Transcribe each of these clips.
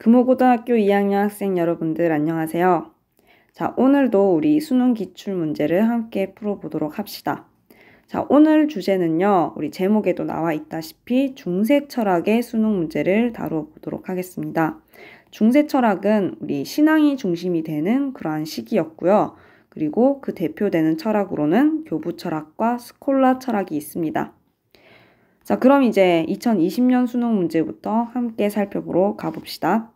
금호고등학교 2학년 학생 여러분들 안녕하세요. 자, 오늘도 우리 수능 기출 문제를 함께 풀어보도록 합시다. 자, 오늘 주제는요, 우리 제목에도 나와 있다시피 중세철학의 수능 문제를 다뤄보도록 하겠습니다. 중세철학은 우리 신앙이 중심이 되는 그러한 시기였고요. 그리고 그 대표되는 철학으로는 교부철학과 스콜라 철학이 있습니다. 자, 그럼 이제 2020년 수능 문제부터 함께 살펴보러 가봅시다.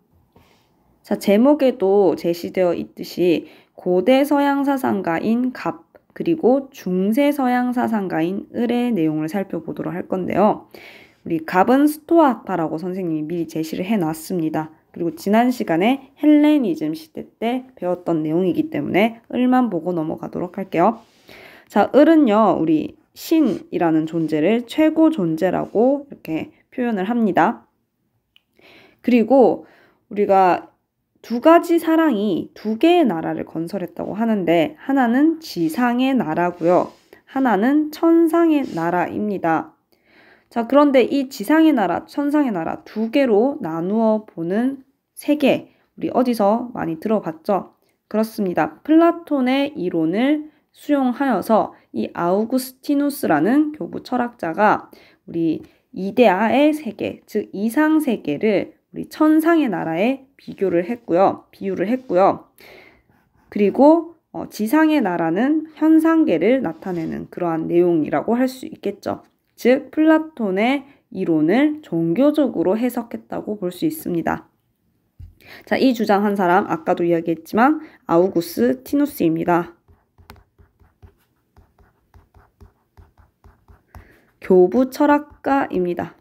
자, 제목에도 제시되어 있듯이 고대 서양 사상가인 갑 그리고 중세 서양 사상가인 을의 내용을 살펴보도록 할 건데요. 우리 갑은 스토아 학파라고 선생님이 미리 제시를 해놨습니다. 그리고 지난 시간에 헬레니즘 시대 때 배웠던 내용이기 때문에 을만 보고 넘어가도록 할게요. 자, 을은요, 우리 신이라는 존재를 최고 존재라고 이렇게 표현을 합니다. 그리고 우리가 두 가지 사랑이 두 개의 나라를 건설했다고 하는데 하나는 지상의 나라고요. 하나는 천상의 나라입니다. 자, 그런데 이 지상의 나라, 천상의 나라 두 개로 나누어 보는 세계, 우리 어디서 많이 들어봤죠? 그렇습니다. 플라톤의 이론을 수용하여서 이 아우구스티누스라는 교부 철학자가 우리 이데아의 세계, 즉 이상 세계를 우리 천상의 나라에 비유를 했고요. 그리고 지상의 나라는 현상계를 나타내는 그러한 내용이라고 할 수 있겠죠. 즉 플라톤의 이론을 종교적으로 해석했다고 볼 수 있습니다. 자, 이 주장한 사람 아까도 이야기했지만 아우구스티누스입니다. 교부 철학자입니다.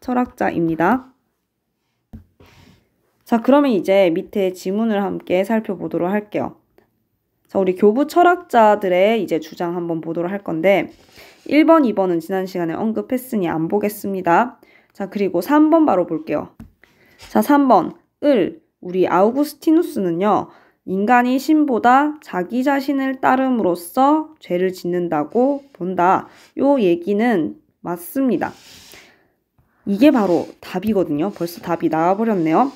자, 그러면 이제 밑에 지문을 함께 살펴보도록 할게요. 자, 우리 교부 철학자들의 이제 주장 한번 보도록 할 건데 1번, 2번은 지난 시간에 언급했으니 안 보겠습니다. 자, 그리고 3번 바로 볼게요. 자, 3번 우리 아우구스티누스는요. 인간이 신보다 자기 자신을 따름으로써 죄를 짓는다고 본다. 요 얘기는 맞습니다. 이게 바로 답이거든요. 벌써 답이 나와버렸네요.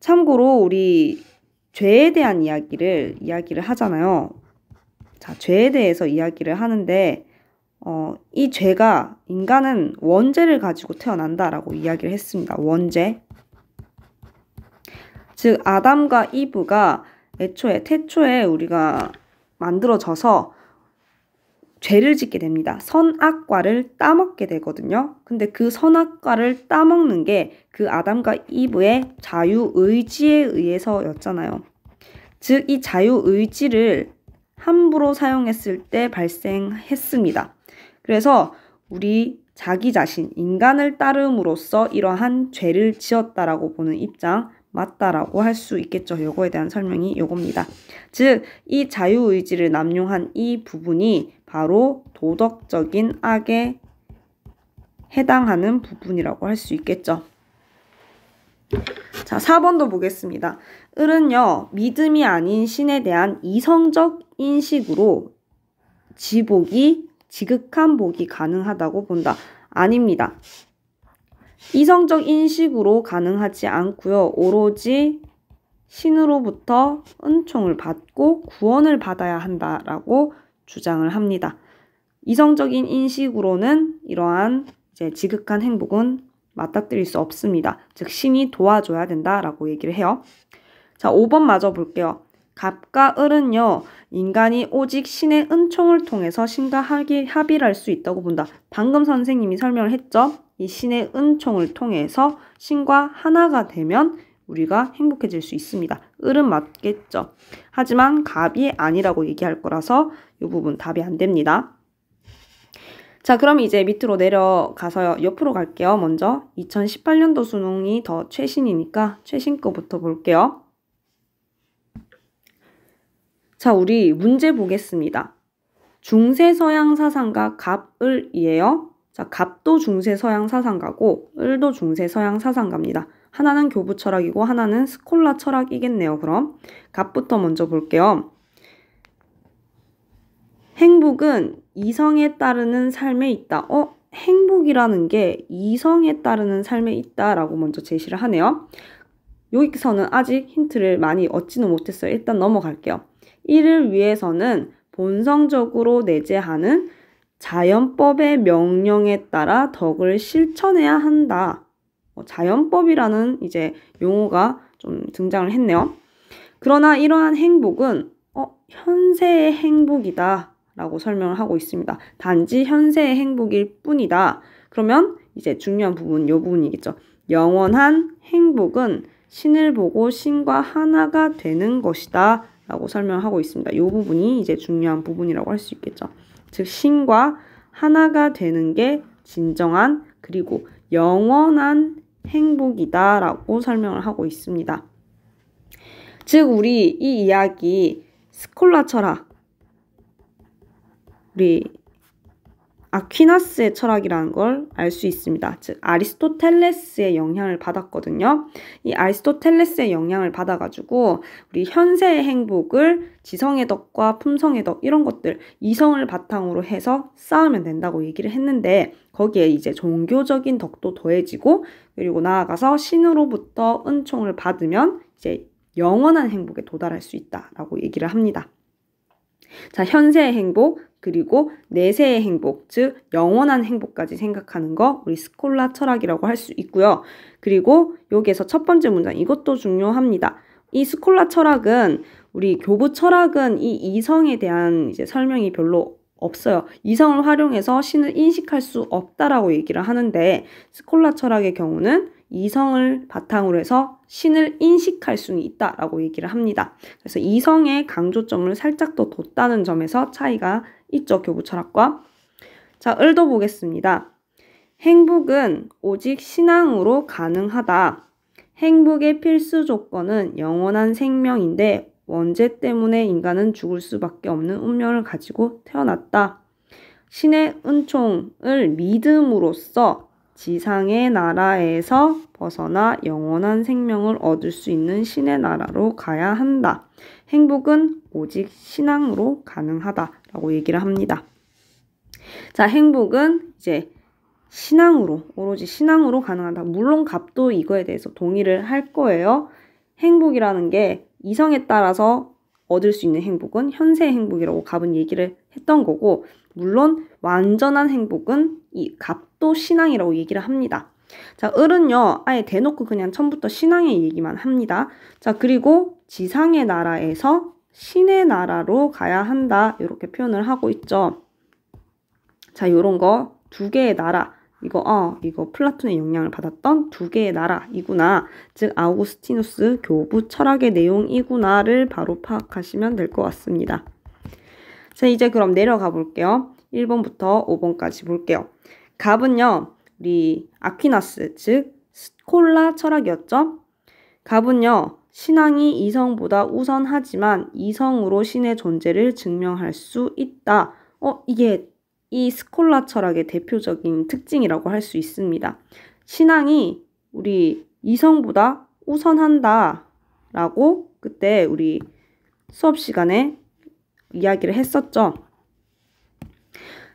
참고로 우리 죄에 대한 이야기를 하잖아요. 자, 죄에 대해서 이야기를 하는데 이 죄가 인간은 원죄를 가지고 태어난다라고 이야기를 했습니다. 원죄. 즉 아담과 이브가 태초에 우리가 만들어져서 죄를 짓게 됩니다. 선악과를 따먹게 되거든요. 근데 그 선악과를 따먹는 게 그 아담과 이브의 자유의지에 의해서였잖아요. 즉 이 자유의지를 함부로 사용했을 때 발생했습니다. 그래서 우리 자기 자신, 인간을 따름으로써 이러한 죄를 지었다라고 보는 입장 맞다라고 할 수 있겠죠. 요거에 대한 설명이 요겁니다. 즉 이 자유의지를 남용한 이 부분이 바로 도덕적인 악에 해당하는 부분이라고 할 수 있겠죠. 자, 4번도 보겠습니다. 을은요, 믿음이 아닌 신에 대한 이성적 인식으로 지극한 복이 가능하다고 본다. 아닙니다. 이성적 인식으로 가능하지 않고요. 오로지 신으로부터 은총을 받고 구원을 받아야 한다라고 주장을 합니다. 이성적인 인식으로는 이러한 이제 지극한 행복은 맞닥뜨릴 수 없습니다. 즉 신이 도와줘야 된다라고 얘기를 해요. 자, 5번 마저 볼게요. 갑과 을은요, 인간이 오직 신의 은총을 통해서 신과 합일할 수 있다고 본다. 방금 선생님이 설명을 했죠. 이 신의 은총을 통해서 신과 하나가 되면 우리가 행복해질 수 있습니다. 을은 맞겠죠. 하지만 갑이 아니라고 얘기할 거라서 이 부분 답이 안 됩니다. 자, 그럼 이제 밑으로 내려가서 옆으로 갈게요. 먼저 2018년도 수능이 더 최신이니까 최신 거부터 볼게요. 자, 우리 문제 보겠습니다. 중세서양 사상가 갑을이에요. 자, 갑도 중세서양 사상가고 을도 중세서양 사상가입니다. 하나는 교부 철학이고 하나는 스콜라 철학이겠네요. 그럼 갑부터 먼저 볼게요. 행복은 이성에 따르는 삶에 있다. 행복이라는 게 이성에 따르는 삶에 있다라고 먼저 제시를 하네요. 여기서는 아직 힌트를 많이 얻지는 못했어요. 일단 넘어갈게요. 이를 위해서는 본성적으로 내재하는 자연법의 명령에 따라 덕을 실천해야 한다. 자연법이라는 이제 용어가 좀 등장을 했네요. 그러나 이러한 행복은 현세의 행복이다 라고 설명을 하고 있습니다. 단지 현세의 행복일 뿐이다. 그러면 이제 중요한 부분, 이 부분이겠죠. 영원한 행복은 신을 보고 신과 하나가 되는 것이다 라고 설명하고 있습니다. 이 부분이 이제 중요한 부분이라고 할 수 있겠죠. 즉 신과 하나가 되는 게 진정한 그리고 영원한 행복이다 라고 설명을 하고 있습니다. 즉 우리 이 이야기 스콜라 철학, 우리 아퀴나스의 철학이라는 걸 알 수 있습니다. 즉 아리스토텔레스의 영향을 받았거든요. 이 아리스토텔레스의 영향을 받아가지고 우리 현세의 행복을 지성의 덕과 품성의 덕 이런 것들 이성을 바탕으로 해서 쌓으면 된다고 얘기를 했는데 거기에 이제 종교적인 덕도 더해지고 그리고 나아가서 신으로부터 은총을 받으면 이제 영원한 행복에 도달할 수 있다라고 얘기를 합니다. 자, 현세의 행복 그리고 내세의 행복, 즉 영원한 행복까지 생각하는 거 우리 스콜라 철학이라고 할 수 있고요. 그리고 여기에서 첫 번째 문장 이것도 중요합니다. 이 스콜라 철학은 우리 교부 철학은 이 이성에 대한 이제 설명이 별로 없어요. 이성을 활용해서 신을 인식할 수 없다라고 얘기를 하는데 스콜라 철학의 경우는 이성을 바탕으로 해서 신을 인식할 수는 있다라고 얘기를 합니다. 그래서 이성의 강조점을 살짝 더 뒀다는 점에서 차이가 있죠. 교부 철학과. 자, 읽어보겠습니다. 행복은 오직 신앙으로 가능하다. 행복의 필수 조건은 영원한 생명인데 원죄 때문에 인간은 죽을 수밖에 없는 운명을 가지고 태어났다. 신의 은총을 믿음으로써 지상의 나라에서 벗어나 영원한 생명을 얻을 수 있는 신의 나라로 가야 한다. 행복은 오직 신앙으로 가능하다라고 얘기를 합니다. 자, 행복은 이제 신앙으로, 오로지 신앙으로 가능하다. 물론 갑도 이거에 대해서 동의를 할 거예요. 행복이라는 게 이성에 따라서 얻을 수 있는 행복은 현세의 행복이라고 갑은 얘기를 했던 거고 물론 완전한 행복은 이 갑도 신앙이라고 얘기를 합니다. 자, 을은요 아예 대놓고 그냥 처음부터 신앙의 얘기만 합니다. 자, 그리고 지상의 나라에서 신의 나라로 가야 한다 이렇게 표현을 하고 있죠. 자, 요런 거 두 개의 나라 이거 플라톤의 영향을 받았던 두 개의 나라이구나. 즉 아우구스티누스 교부 철학의 내용이구나를 바로 파악하시면 될 것 같습니다. 자, 이제 그럼 내려가 볼게요. 1번부터 5번까지 볼게요. 갑은요, 우리 아퀴나스, 즉 스콜라 철학이었죠. 갑은요, 신앙이 이성보다 우선하지만 이성으로 신의 존재를 증명할 수 있다. 이게 이 스콜라 철학의 대표적인 특징이라고 할 수 있습니다. 신앙이 우리 이성보다 우선한다 라고 그때 우리 수업 시간에 이야기를 했었죠.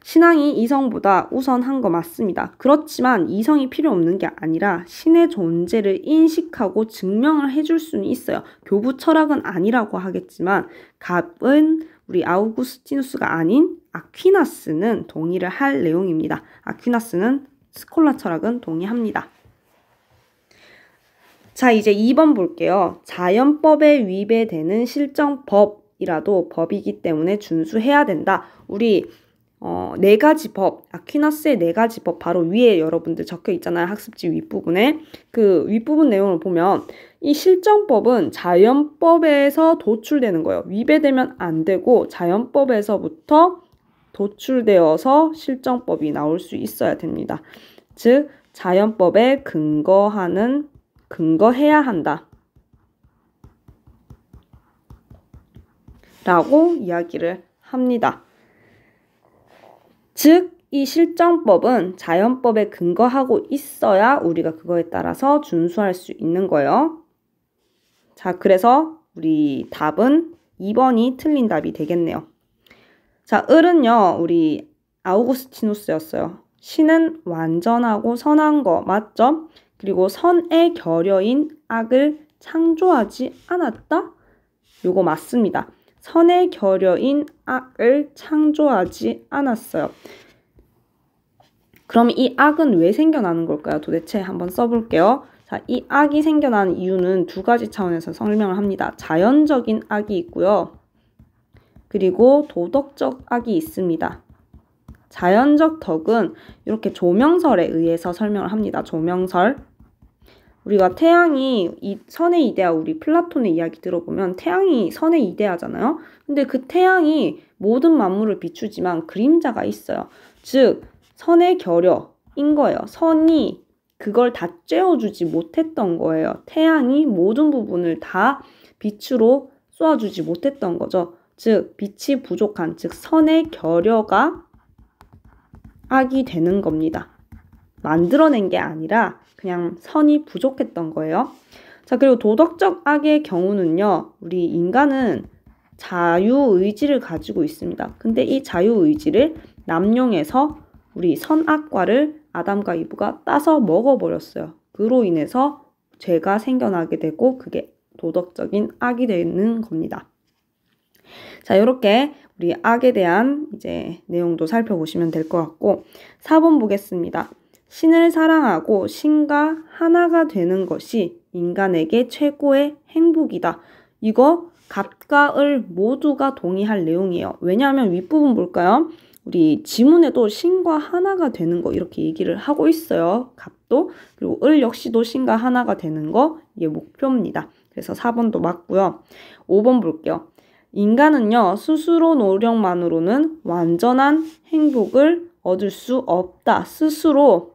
신앙이 이성보다 우선한 거 맞습니다. 그렇지만 이성이 필요 없는 게 아니라 신의 존재를 인식하고 증명을 해줄 수는 있어요. 교부 철학은 아니라고 하겠지만 갑은 우리 아우구스티누스가 아닌 아퀴나스는 동의를 할 내용입니다. 아퀴나스는 스콜라 철학은 동의합니다. 자, 이제 2번 볼게요. 자연법에 위배되는 실정법이라도 법이기 때문에 준수해야 된다. 우리 네 가지 법, 아퀴나스의 네 가지 법 바로 위에 여러분들 적혀 있잖아요. 학습지 윗부분에. 그 윗부분 내용을 보면 이 실정법은 자연법에서 도출되는 거예요. 위배되면 안 되고 자연법에서부터 도출되어서 실정법이 나올 수 있어야 됩니다. 즉 자연법에 근거해야 한다. 라고 이야기를 합니다. 즉, 이 실정법은 자연법에 근거하고 있어야 우리가 그거에 따라서 준수할 수 있는 거예요. 자, 그래서 우리 답은 2번이 틀린 답이 되겠네요. 자, 을은요, 우리 아우구스티누스였어요. 신은 완전하고 선한 거 맞죠? 그리고 선의 결여인 악을 창조하지 않았다? 요거 맞습니다. 선의 결여인 악을 창조하지 않았어요. 그럼 이 악은 왜 생겨나는 걸까요? 도대체 한번 써볼게요. 자, 이 악이 생겨나는 이유는 두 가지 차원에서 설명을 합니다. 자연적인 악이 있고요. 그리고 도덕적 악이 있습니다. 자연적 덕은 이렇게 조명설에 의해서 설명을 합니다. 조명설. 우리가 태양이 선의 이데아, 우리 플라톤의 이야기 들어보면 태양이 선의 이데아잖아요. 근데 그 태양이 모든 만물을 비추지만 그림자가 있어요. 즉 선의 결여인 거예요. 선이 그걸 다 쬐어주지 못했던 거예요. 태양이 모든 부분을 다 빛으로 쏘아주지 못했던 거죠. 즉 빛이 부족한, 즉 선의 결여가 악이 되는 겁니다. 만들어낸 게 아니라 그냥 선이 부족했던 거예요. 자, 그리고 도덕적 악의 경우는요. 우리 인간은 자유의지를 가지고 있습니다. 근데 이 자유의지를 남용해서 우리 선악과를 아담과 이브가 따서 먹어버렸어요. 그로 인해서 죄가 생겨나게 되고 그게 도덕적인 악이 되는 겁니다. 자, 이렇게 우리 악에 대한 이제 내용도 살펴보시면 될 것 같고 4번 보겠습니다. 신을 사랑하고 신과 하나가 되는 것이 인간에게 최고의 행복이다. 이거 갑과 을 모두가 동의할 내용이에요. 왜냐하면 윗부분 볼까요? 우리 지문에도 신과 하나가 되는 거 이렇게 얘기를 하고 있어요. 갑도. 그리고 을 역시도 신과 하나가 되는 거 이게 목표입니다. 그래서 4번도 맞고요. 5번 볼게요. 인간은요. 스스로 노력만으로는 완전한 행복을 얻을 수 없다. 스스로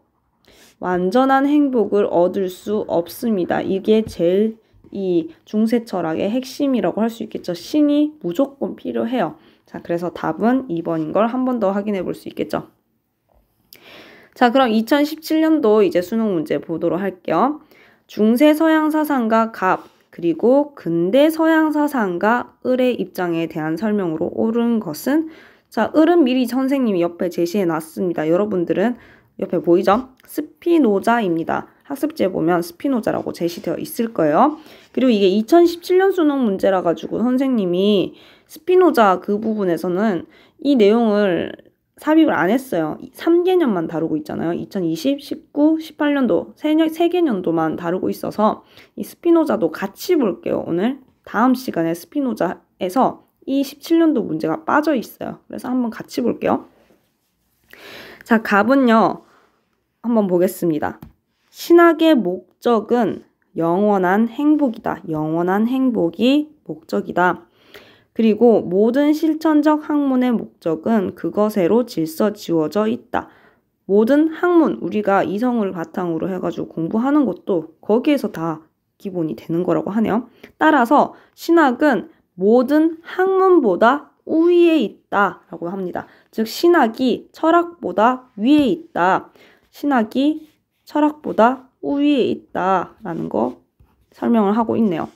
완전한 행복을 얻을 수 없습니다. 이게 제일 이 중세 철학의 핵심이라고 할 수 있겠죠. 신이 무조건 필요해요. 자, 그래서 답은 2번인 걸 한 번 더 확인해 볼 수 있겠죠. 자, 그럼 2017년도 이제 수능 문제 보도록 할게요. 중세 서양 사상가 갑, 그리고 근대 서양 사상가 을의 입장에 대한 설명으로 옳은 것은, 자, 을은 미리 선생님이 옆에 제시해 놨습니다. 여러분들은 옆에 보이죠? 스피노자입니다. 학습지에 보면 스피노자라고 제시되어 있을 거예요. 그리고 이게 2017년 수능 문제라 가지고 선생님이 스피노자 그 부분에서는 이 내용을 삽입을 안 했어요. 3개년만 다루고 있잖아요. 2020, 19, 18년도 3개년도만 다루고 있어서 이 스피노자도 같이 볼게요. 오늘 다음 시간에 스피노자에서 이 17년도 문제가 빠져 있어요. 그래서 한번 같이 볼게요. 자, 갑은요. 한번 보겠습니다. 신학의 목적은 영원한 행복이다. 영원한 행복이 목적이다. 그리고 모든 실천적 학문의 목적은 그것에로 질서 지워져 있다. 모든 학문, 우리가 이성을 바탕으로 해가지고 공부하는 것도 거기에서 다 기본이 되는 거라고 하네요. 따라서 신학은 모든 학문보다 우위에 있다라고 합니다. 즉 신학이 철학보다 위에 있다. 신학이 철학보다 우위에 있다라는 거 설명을 하고 있네요.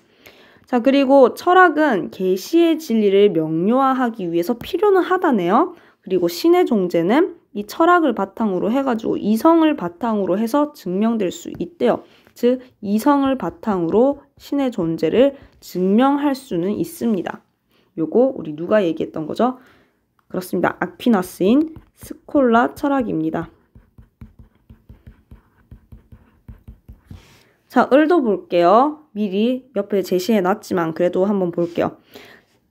자, 그리고 철학은 계시의 진리를 명료화하기 위해서 필요는 하다네요. 그리고 신의 존재는 이 철학을 바탕으로 해가지고 이성을 바탕으로 해서 증명될 수 있대요. 즉 이성을 바탕으로 신의 존재를 증명할 수는 있습니다. 요거 우리 누가 얘기했던 거죠? 그렇습니다. 아퀴나스인 스콜라 철학입니다. 자, 을도 볼게요. 미리 옆에 제시해 놨지만 그래도 한번 볼게요.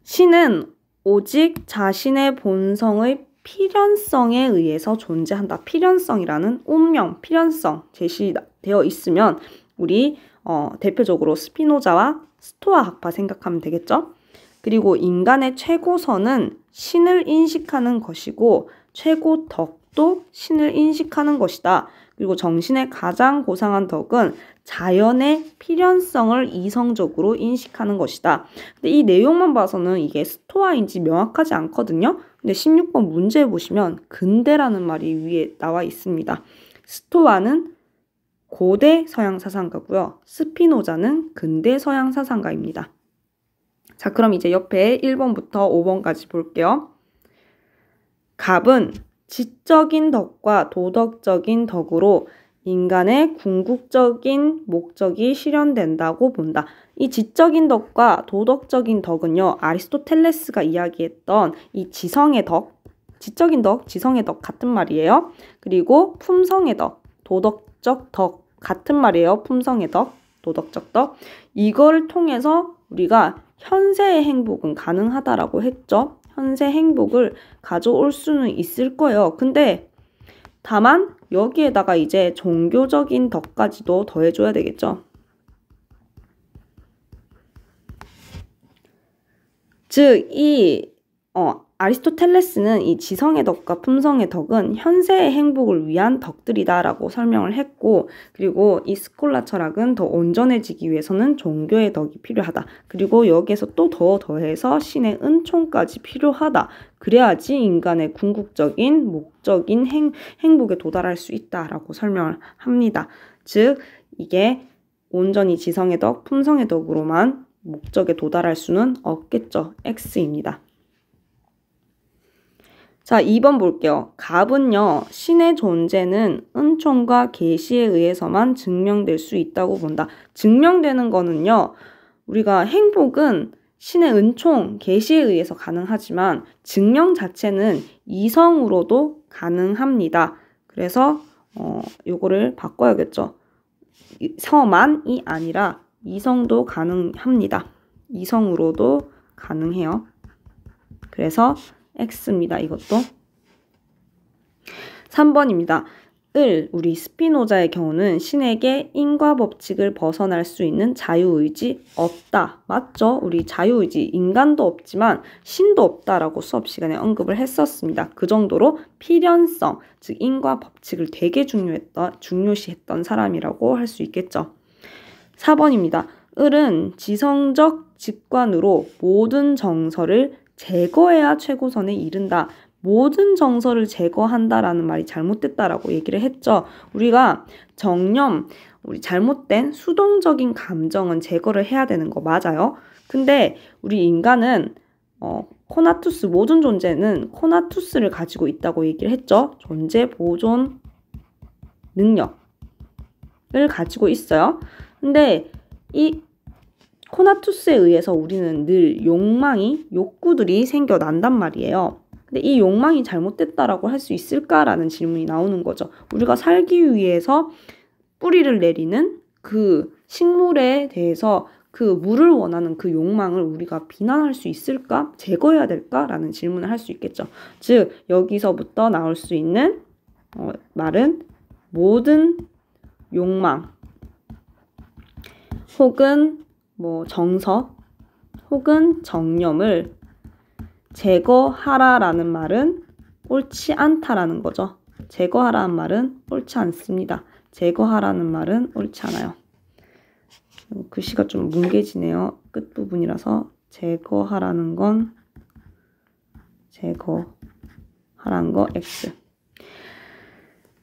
신은 오직 자신의 본성의 필연성에 의해서 존재한다. 필연성이라는 운명, 필연성 제시되어 있으면 우리 대표적으로 스피노자와 스토아 학파 생각하면 되겠죠? 그리고 인간의 최고선은 신을 인식하는 것이고 최고 덕도 신을 인식하는 것이다. 그리고 정신의 가장 고상한 덕은 자연의 필연성을 이성적으로 인식하는 것이다. 근데 이 내용만 봐서는 이게 스토아인지 명확하지 않거든요. 근데 16번 문제에 보시면 근대라는 말이 위에 나와 있습니다. 스토아는 고대 서양 사상가고요. 스피노자는 근대 서양 사상가입니다. 자, 그럼 이제 옆에 1번부터 5번까지 볼게요. 갑은 지적인 덕과 도덕적인 덕으로 인간의 궁극적인 목적이 실현된다고 본다. 이 지적인 덕과 도덕적인 덕은요, 아리스토텔레스가 이야기했던 이 지성의 덕, 지적인 덕, 지성의 덕 같은 말이에요. 그리고 품성의 덕, 도덕적 덕 같은 말이에요. 품성의 덕, 도덕적 덕. 이거를 통해서 우리가 현세의 행복은 가능하다라고 했죠. 현세 행복을 가져올 수는 있을 거예요. 근데 다만 여기에다가 이제 종교적인 덕까지도 더해줘야 되겠죠. 즉, 아리스토텔레스는 이 지성의 덕과 품성의 덕은 현세의 행복을 위한 덕들이다라고 설명을 했고, 그리고 이 스콜라 철학은 더 온전해지기 위해서는 종교의 덕이 필요하다. 그리고 여기에서 또 더해서 신의 은총까지 필요하다. 그래야지 인간의 궁극적인 목적인 행복에 도달할 수 있다라고 설명을 합니다. 즉, 이게 온전히 지성의 덕, 품성의 덕으로만 목적에 도달할 수는 없겠죠. X입니다. 자, 2번 볼게요. 갑은요, 신의 존재는 은총과 계시에 의해서만 증명될 수 있다고 본다. 증명되는 거는요, 우리가 행복은 신의 은총, 계시에 의해서 가능하지만 증명 자체는 이성으로도 가능합니다. 그래서 요거를 바꿔야겠죠. 서만이 아니라 이성도 가능합니다. 이성으로도 가능해요. 그래서 X입니다. 이것도. 3번입니다. 우리 스피노자의 경우는 신에게 인과 법칙을 벗어날 수 있는 자유의지 없다. 맞죠? 우리 자유의지, 인간도 없지만 신도 없다라고 수업 시간에 언급을 했었습니다. 그 정도로 필연성, 즉 인과 법칙을 되게 중요시했던 사람이라고 할 수 있겠죠. 4번입니다. 을은 지성적 직관으로 모든 정서를 제거해야 최고선에 이른다. 모든 정서를 제거한다라는 말이 잘못됐다라고 얘기를 했죠. 우리가 정념, 우리 잘못된 수동적인 감정은 제거를 해야 되는 거 맞아요. 근데 우리 인간은 코나투스, 모든 존재는 코나투스를 가지고 있다고 얘기를 했죠. 존재 보존 능력을 가지고 있어요. 근데 이 코나투스에 의해서 우리는 늘 욕구들이 생겨난단 말이에요. 근데 이 욕망이 잘못됐다라고 할 수 있을까라는 질문이 나오는 거죠. 우리가 살기 위해서 뿌리를 내리는 그 식물에 대해서 그 물을 원하는 그 욕망을 우리가 비난할 수 있을까? 제거해야 될까라는 질문을 할 수 있겠죠. 즉, 여기서부터 나올 수 있는 말은 모든 욕망 혹은 정서 혹은 정념을 제거하라라는 말은 옳지 않다라는 거죠. 제거하라는 말은 옳지 않습니다. 제거하라는 말은 옳지 않아요. 글씨가 좀 뭉개지네요. 끝부분이라서 제거하라는 건 제거하라는 거 X.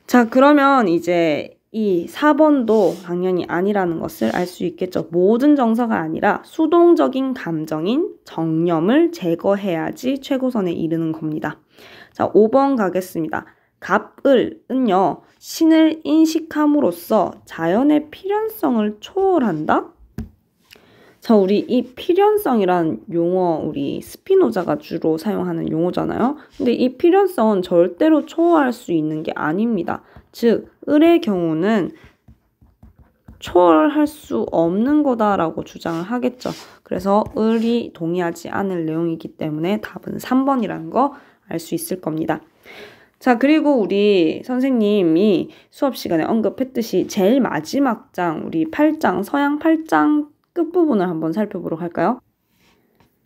자, 그러면 이제 이 4번도 당연히 아니라는 것을 알 수 있겠죠. 모든 정서가 아니라 수동적인 감정인 정념을 제거해야지 최고선에 이르는 겁니다. 자, 5번 가겠습니다. 갑을은요, 신을 인식함으로써 자연의 필연성을 초월한다? 자, 우리 이 필연성이란 용어, 우리 스피노자가 주로 사용하는 용어잖아요. 근데 이 필연성은 절대로 초월할 수 있는 게 아닙니다. 즉, 을의 경우는 초월할 수 없는 거다라고 주장을 하겠죠. 그래서 을이 동의하지 않을 내용이기 때문에 답은 3번이라는 거 알 수 있을 겁니다. 자, 그리고 우리 선생님이 수업 시간에 언급했듯이 제일 마지막 장, 우리 8장, 서양 8장 끝부분을 한번 살펴보도록 할까요?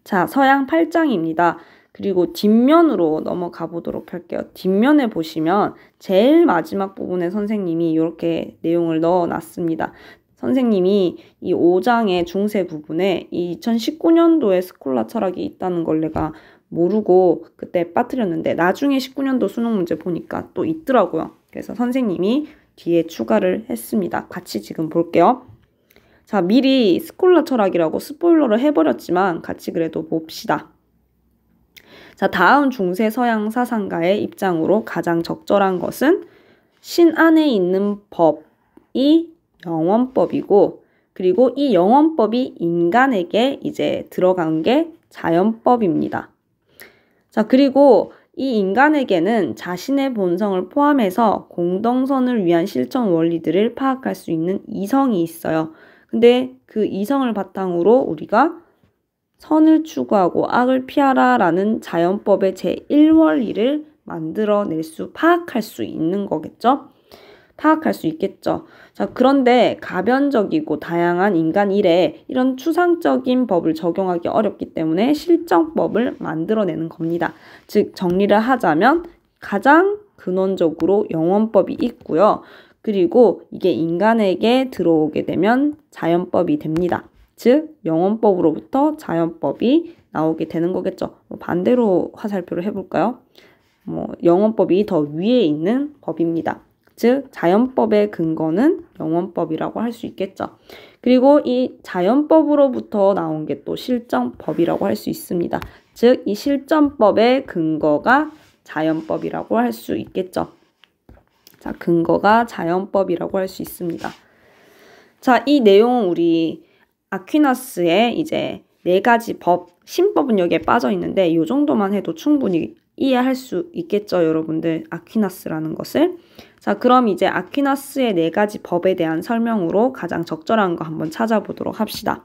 자, 서양 8장입니다. 그리고 뒷면으로 넘어가 보도록 할게요. 뒷면에 보시면 제일 마지막 부분에 선생님이 이렇게 내용을 넣어놨습니다. 선생님이 이 5장의 중세 부분에 이 2019년도에 스콜라 철학이 있다는 걸 내가 모르고 그때 빠뜨렸는데 나중에 19년도 수능 문제 보니까 또 있더라고요. 그래서 선생님이 뒤에 추가를 했습니다. 같이 지금 볼게요. 자, 미리 스콜라 철학이라고 스포일러를 해버렸지만 같이 그래도 봅시다. 자, 다음 중세 서양 사상가의 입장으로 가장 적절한 것은 신 안에 있는 법, 이 영원법이고, 그리고 이 영원법이 인간에게 이제 들어간 게 자연법입니다. 자, 그리고 이 인간에게는 자신의 본성을 포함해서 공동선을 위한 실천 원리들을 파악할 수 있는 이성이 있어요. 근데 그 이성을 바탕으로 우리가 선을 추구하고 악을 피하라 라는 자연법의 제1원리를 파악할 수 있는 거겠죠? 파악할 수 있겠죠. 자, 그런데 가변적이고 다양한 인간 일에 이런 추상적인 법을 적용하기 어렵기 때문에 실정법을 만들어내는 겁니다. 즉, 정리를 하자면 가장 근원적으로 영원법이 있고요. 그리고 이게 인간에게 들어오게 되면 자연법이 됩니다. 즉, 영원법으로부터 자연법이 나오게 되는 거겠죠. 반대로 화살표를 해볼까요? 영원법이 더 위에 있는 법입니다. 즉, 자연법의 근거는 영원법이라고 할 수 있겠죠. 그리고 이 자연법으로부터 나온 게 또 실정법이라고 할 수 있습니다. 즉, 이 실정법의 근거가 자연법이라고 할 수 있겠죠. 자, 근거가 자연법이라고 할 수 있습니다. 자, 이 내용 우리 아퀴나스의 이제 4가지 법, 신법은 여기에 빠져 있는데 이 정도만 해도 충분히 이해할 수 있겠죠, 여러분들. 아퀴나스라는 것을. 자, 그럼 이제 아퀴나스의 4가지 법에 대한 설명으로 가장 적절한 거 한번 찾아보도록 합시다.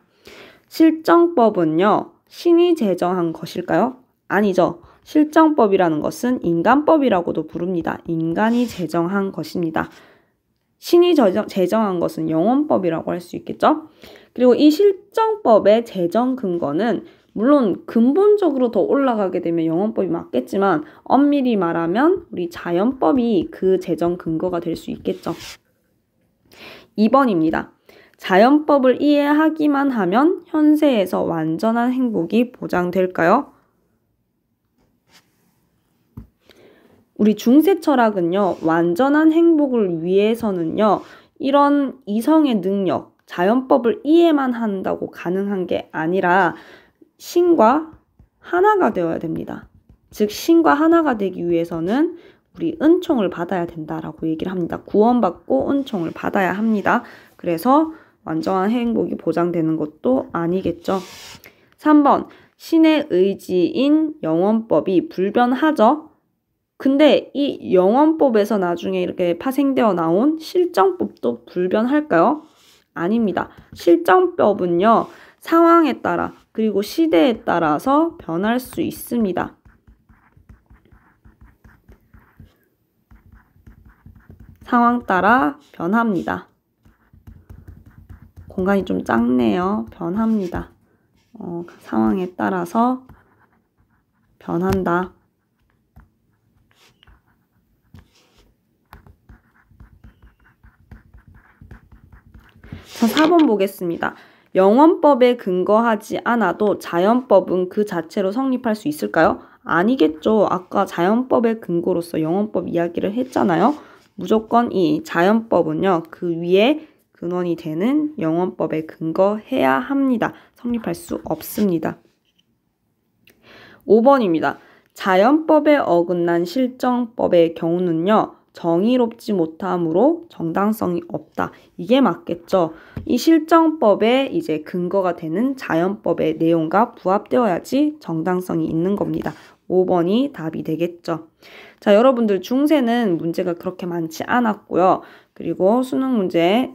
실정법은요, 신이 제정한 것일까요? 아니죠. 실정법이라는 것은 인간법이라고도 부릅니다. 인간이 제정한 것입니다. 신이 제정한 것은 영원법이라고 할 수 있겠죠? 그리고 이 실정법의 제정 근거는 물론 근본적으로 더 올라가게 되면 영원법이 맞겠지만 엄밀히 말하면 우리 자연법이 그 제정 근거가 될 수 있겠죠. 2번입니다. 자연법을 이해하기만 하면 현세에서 완전한 행복이 보장될까요? 우리 중세 철학은요, 완전한 행복을 위해서는요, 이런 이성의 능력, 자연법을 이해만 한다고 가능한 게 아니라 신과 하나가 되어야 됩니다. 즉, 신과 하나가 되기 위해서는 우리 은총을 받아야 된다라고 얘기를 합니다. 구원받고 은총을 받아야 합니다. 그래서 완전한 행복이 보장되는 것도 아니겠죠. 3번, 신의 의지인 영원법이 불변하죠. 근데 이 영원법에서 나중에 이렇게 파생되어 나온 실정법도 불변할까요? 아닙니다. 실정법은요, 상황에 따라 그리고 시대에 따라서 변할 수 있습니다. 상황 따라 변합니다. 공간이 좀 작네요. 변합니다. 상황에 따라서 변한다. 자, 4번 보겠습니다. 영원법에 근거하지 않아도 자연법은 그 자체로 성립할 수 있을까요? 아니겠죠. 아까 자연법의 근거로서 영원법 이야기를 했잖아요. 무조건 이 자연법은요, 그 위에 근원이 되는 영원법에 근거해야 합니다. 성립할 수 없습니다. 5번입니다. 자연법에 어긋난 실정법의 경우는요, 정의롭지 못하므로 정당성이 없다. 이게 맞겠죠. 이 실정법에 이제 근거가 되는 자연법의 내용과 부합되어야지 정당성이 있는 겁니다. 5번이 답이 되겠죠. 자, 여러분들 중세는 문제가 그렇게 많지 않았고요. 그리고 수능 문제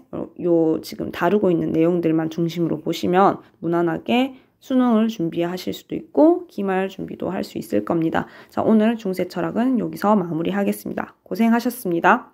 지금 다루고 있는 내용들만 중심으로 보시면 무난하게 수능을 준비하실 수도 있고 기말 준비도 할 수 있을 겁니다. 자, 오늘 중세 철학은 여기서 마무리하겠습니다. 고생하셨습니다.